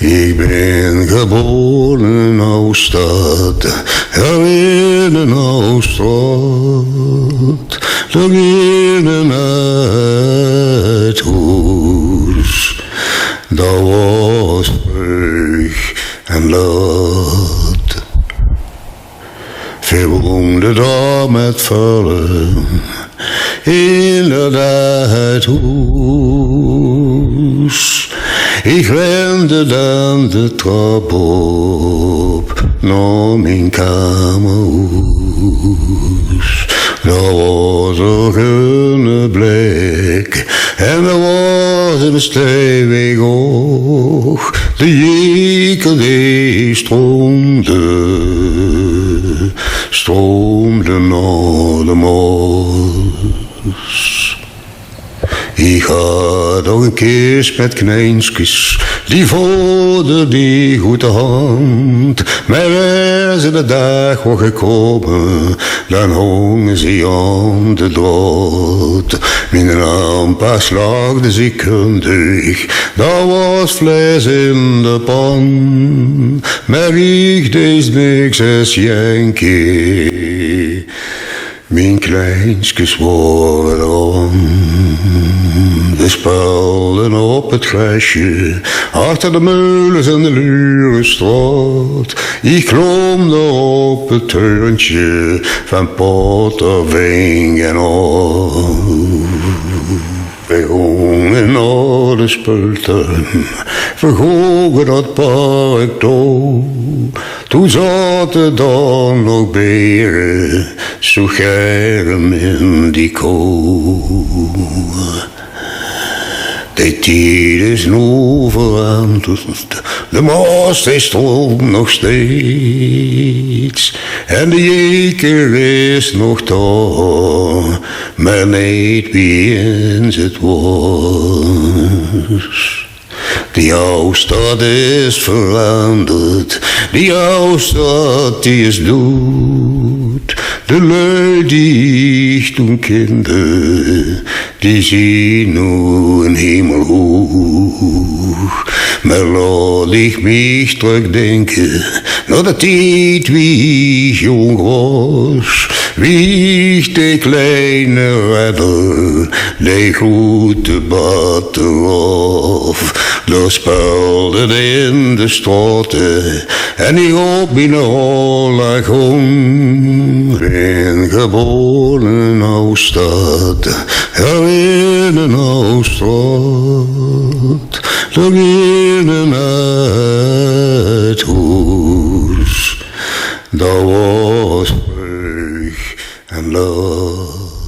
Ik ben geboren in een oude stad, in een oude straat, daar in een uithoes. Dat was vroeg en laat. Veel woonde daar met vallen in dat uithoes. Ik rende dan de trap op naar mijn kamerhoes. Daar was een groene blik en er was een stevig oog. De jeker die stroomde naar de mos. Ik had ook een kist met knijntjes, die voelde die goede hand. Maar als de dag was gekomen, dan hongen ze aan de draad. Mijn lampa slaagde ze kundig, daar was vlees in de pan. Maar ik deed niks als Yankee, mijn kleintjes waren aan. We speelden op het gresje, achter de meulens en de Lurenstraat. Ik klom op het turntje van Potterwing en aan. We gingen naar de spulten, we gogen dat park toe. Toen zaten dan nog beren, zo germ in die koe. De tijd is nu veranderd, de mast is stroomt nog steeds. En de jeker is nog daar, maar niet wie eens het was. Die oude stad is veranderd, die oude stad die is dood. De lui die ik toen kende, die zien nu een hemel hoog. Maar laat ik mich terugdenken naar de tijd wie ik jong was. Wie ik de kleine redder, de grote batter af. Daar speelden in de straten en ik op mijn oorlog om. Ben geboren in een oude stad, in een oude straat, daar in een uithoes. Dat was vroeg en laat.